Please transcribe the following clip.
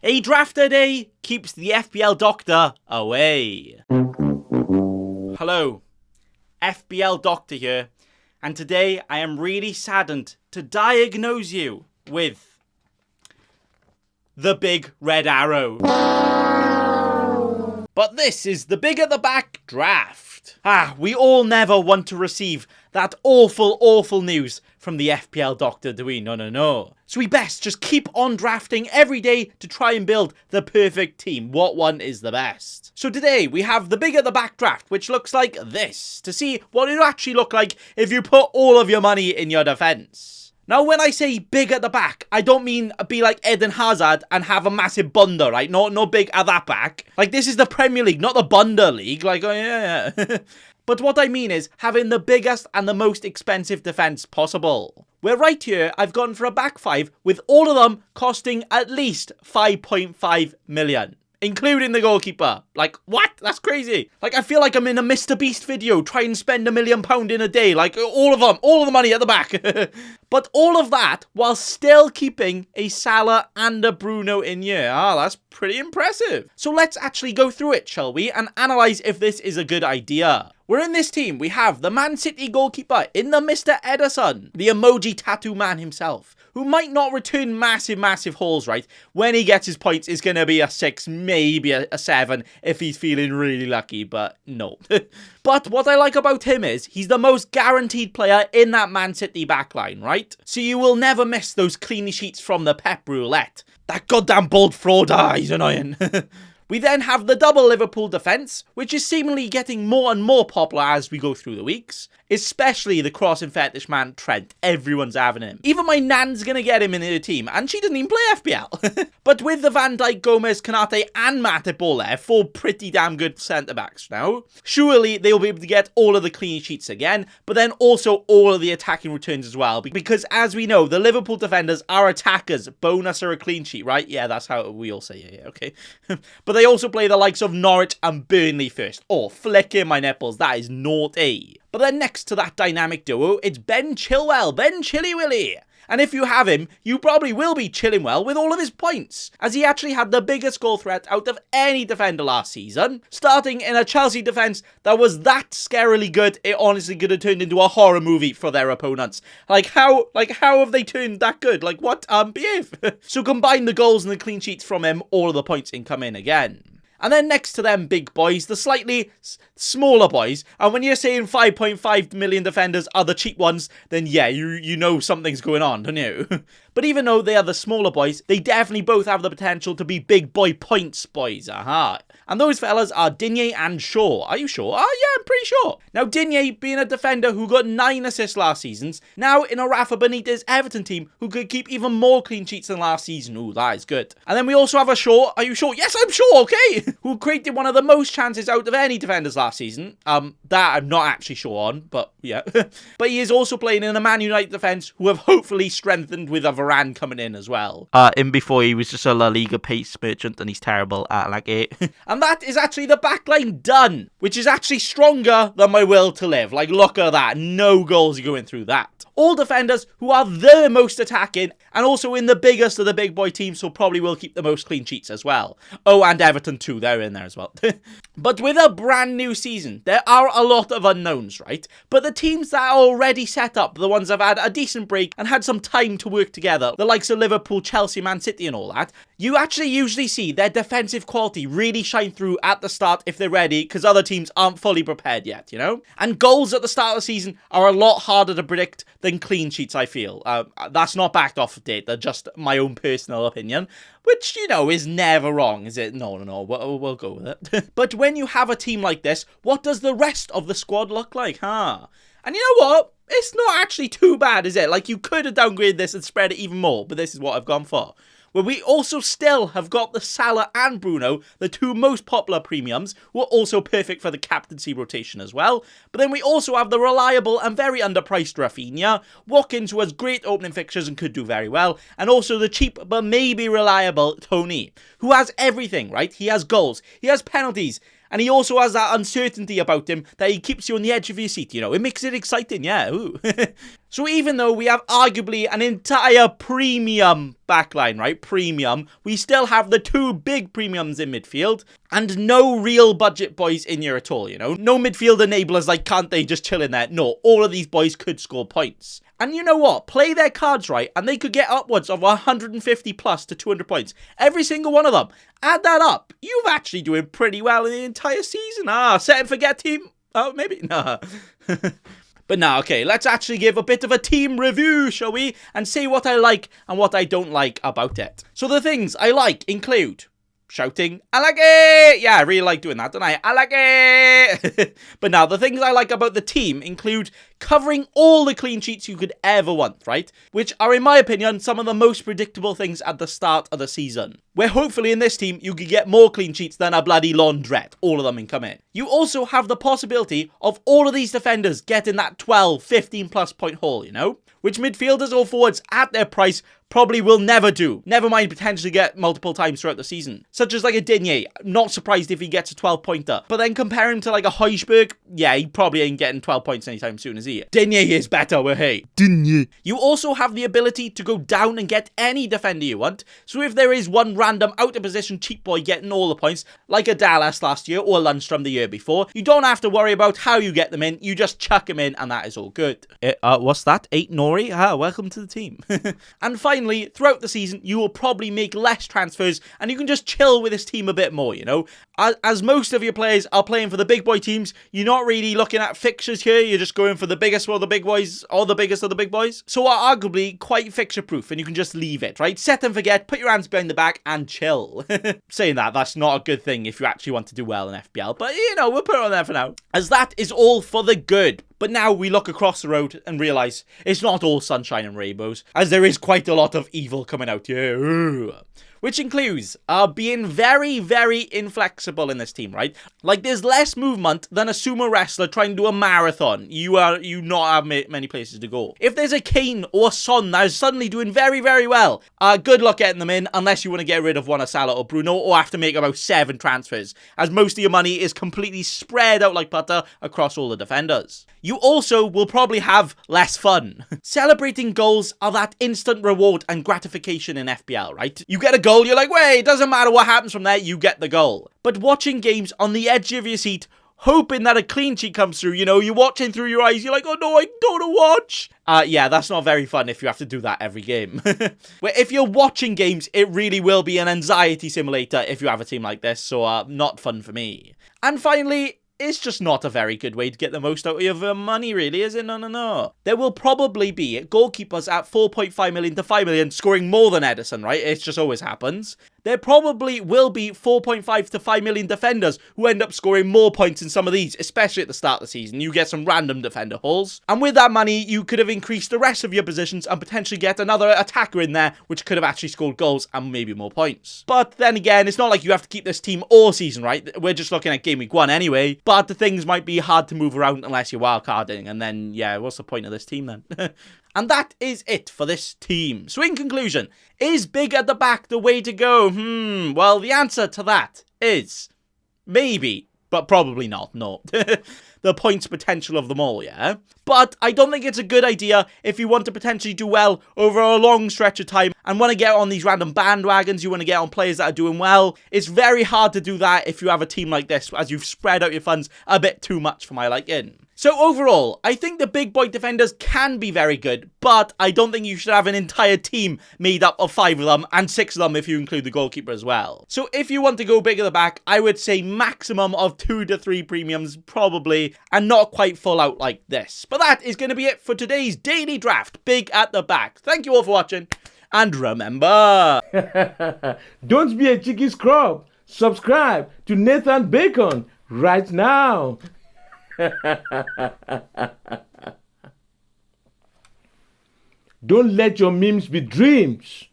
A draft a day keeps the FPL doctor away. Hello, FPL doctor here, and today I am really saddened to diagnose you with the big red arrow. But this is the big at the back draft. We all never want to receive that awful news from the FPL doctor, do we? No. So we best just keep on drafting every day to try and build the perfect team. What one is the best? So today we have the big at the back draft, which looks like this, to see what it would actually look like if you put all of your money in your defense. Now, when I say big at the back, I don't mean be like Eden Hazard and have a massive bunda, right? No big at that back. Like, this is the Premier League, not the Bunda League. Like, oh, yeah. But what I mean is having the biggest and the most expensive defense possible. Where right here, I've gone for a back five with all of them costing at least 5.5 million. Including the goalkeeper. Like, what? That's crazy. Like, I feel like I'm in a Mr. Beast video. Try and spend £1 million in a day. Like, all of the money at the back. But all of that while still keeping a Salah and a Bruno in here. That's pretty impressive. So let's actually go through it, shall we? And analyse if this is a good idea. We're in this team. We have the Man City goalkeeper in the Mr. Edison. The emoji tattoo man himself. Who might not return massive hauls, right? When he gets his points, it's going to be a 6, maybe a 7 if he's feeling really lucky, but no. But what I like about him is he's the most guaranteed player in that Man City backline, right? So you will never miss those clean sheets from the Pep roulette. That goddamn bald fraud, he's annoying. We then have the double Liverpool defence, which is seemingly getting more and more popular as we go through the weeks. Especially the crossing fetish man Trent. Everyone's having him. Even my nan's going to get him in her team, and she doesn't even play FPL. But with the Van Dijk, Gomez, Kanate and Matip all there, 4 pretty damn good centre-backs now, surely they'll be able to get all of the clean sheets again, but then also all of the attacking returns as well. Because as we know, the Liverpool defenders are attackers. Bonus or a clean sheet, right? Yeah, that's how we all say it, okay. But they also play the likes of Norwich and Burnley first. Oh, flicking my nipples, that is naughty. But then next to that dynamic duo, it's Ben Chilwell, Ben Chilly Willy. And if you have him, you probably will be chilling well with all of his points, as he actually had the biggest goal threat out of any defender last season, starting in a Chelsea defence that was that scarily good, it honestly could have turned into a horror movie for their opponents. How have they turned that good? Like, what? Behave. So combine the goals and the clean sheets from him, all of the points in come in again. And then next to them big boys, the slightly smaller boys. And when you're saying 5.5 million defenders are the cheap ones, then yeah, you know something's going on, don't you? But even though they are the smaller boys, they definitely both have the potential to be big boy points boys. And those fellas are Digne and Shaw. Are you sure? Yeah, I'm pretty sure. Now, Digne being a defender who got 9 assists last season, now in a Rafa Benitez Everton team who could keep even more clean sheets than last season. Ooh, that is good. And then we also have a Shaw. Are you sure? Yes, I'm sure, okay. Who created one of the most chances out of any defenders last season. That I'm not actually sure on, but yeah. But he is also playing in a Man United defence who have hopefully strengthened with a Varane coming in as well. In before he was just a La Liga pace merchant and he's terrible at like it. And that is actually the backline done, which is actually stronger than my will to live. Like, look at that. No goals going through that. All defenders who are the most attacking and also in the biggest of the big boy teams, so probably will keep the most clean sheets as well. Oh, and Everton too, they're in there as well. But with a brand new season, there are a lot of unknowns, right? But the teams that are already set up, the ones that have had a decent break and had some time to work together, the likes of Liverpool, Chelsea, Man City and all that, you actually usually see their defensive quality really shine through at the start if they're ready, because other teams aren't fully prepared yet, you know? And goals at the start of the season are a lot harder to predict than clean sheets, I feel. That's not backed off of data, just my own personal opinion, which, you know, is never wrong, is it? No, we'll go with it. But when you have a team like this, what does the rest of the squad look like, And you know what? It's not actually too bad, is it? Like, you could have downgraded this and spread it even more, but this is what I've gone for. Where we also still have got the Salah and Bruno, the 2 most popular premiums, who are also perfect for the captaincy rotation as well. But then we also have the reliable and very underpriced Rafinha, Watkins, who has great opening fixtures and could do very well, and also the cheap but maybe reliable Tony, who has everything, right? He has goals, he has penalties, And he also has that uncertainty about him that he keeps you on the edge of your seat, you know. It makes it exciting, yeah. Ooh. So even though we have arguably an entire premium backline, right? Premium. We still have the 2 big premiums in midfield and no real budget boys in here at all, you know? No midfield enablers like can't they just chill in there? No, all of these boys could score points. And you know what? Play their cards right and they could get upwards of 150 plus to 200 points. Every single one of them. Add that up. You're actually doing pretty well in the entire season. Set and forget team. Oh, maybe. Nah. But now, okay, let's actually give a bit of a team review, shall we? And say what I like and what I don't like about it. So the things I like include shouting, I like it! Yeah, I really like doing that, don't I? I like it! But now, the things I like about the team include covering all the clean sheets you could ever want, right? Which are, in my opinion, some of the most predictable things at the start of the season. Where hopefully in this team, you could get more clean sheets than a bloody laundrette. All of them come in. You also have the possibility of all of these defenders getting that 12, 15 plus point haul, you know? Which midfielders or forwards at their price probably will never do. Never mind potentially get multiple times throughout the season. Such as like a Digne. Not surprised if he gets a 12-pointer. But then compare him to like a Højbjerg. Yeah, he probably ain't getting 12 points anytime soon, is he? Digne is better, well, hey. Digne. You also have the ability to go down and get any defender you want. So if there is one random out of position cheap boy getting all the points, like a Dallas last year or Lundstrom the year before, you don't have to worry about how you get them in. You just chuck them in and that is all good. What's that? 8 Nori? Welcome to the team. And finally, throughout the season, you will probably make less transfers and you can just chill with this team a bit more, you know? As most of your players are playing for the big boy teams, you're not really looking at fixtures here. You're just going for the biggest of the big boys or the biggest of the big boys. So are arguably quite fixture proof and you can just leave it, right? Set and forget, put your hands behind the back and chill. Saying that, that's not a good thing if you actually want to do well in FPL. But, you know, we'll put it on there for now. As that is all for the good. But now we look across the road and realise it's not all sunshine and rainbows, as there is quite a lot of evil coming out here. Which includes being very, very inflexible in this team, right? Like, there's less movement than a sumo wrestler trying to do a marathon. You not have many places to go. If there's a Kane or a Son that is suddenly doing very, very well, good luck getting them in, unless you want to get rid of one of Salah or Bruno, or have to make about 7 transfers, as most of your money is completely spread out like butter across all the defenders. You also will probably have less fun. Celebrating goals are that instant reward and gratification in FPL, right? You get a goal, you're like, wait, it doesn't matter what happens from there, you get the goal. But watching games on the edge of your seat, hoping that a clean sheet comes through, you know, you're watching through your eyes, you're like, oh no, I don't want to watch. Yeah, that's not very fun if you have to do that every game. Well, if you're watching games, it really will be an anxiety simulator if you have a team like this, so not fun for me. And finally, it's just not a very good way to get the most out of your money, really, is it? No. There will probably be goalkeepers at 4.5 million to 5 million scoring more than Edison, right? It just always happens. There probably will be 4.5 to 5 million defenders who end up scoring more points than some of these, especially at the start of the season. You get some random defender hauls. And with that money, you could have increased the rest of your positions and potentially get another attacker in there, which could have actually scored goals and maybe more points. But then again, it's not like you have to keep this team all season, right? We're just looking at game week 1 anyway. But the things might be hard to move around unless you're wildcarding. And then, yeah, what's the point of this team then? And that is it for this team. So in conclusion, is big at the back the way to go? Well, the answer to that is maybe, but probably not, no. The points potential of them all, yeah? But I don't think it's a good idea if you want to potentially do well over a long stretch of time and want to get on these random bandwagons, you want to get on players that are doing well. It's very hard to do that if you have a team like this, as you've spread out your funds a bit too much for my liking. So overall, I think the big boy defenders can be very good, but I don't think you should have an entire team made up of 5 of them, and 6 of them if you include the goalkeeper as well. So if you want to go big at the back, I would say maximum of 2 to 3 premiums, probably, and not quite full out like this. But that is going to be it for today's daily draft, big at the back. Thank you all for watching, and remember... Don't be a cheeky scrub. Subscribe to Nathan Bacon right now. Don't let your memes be dreams.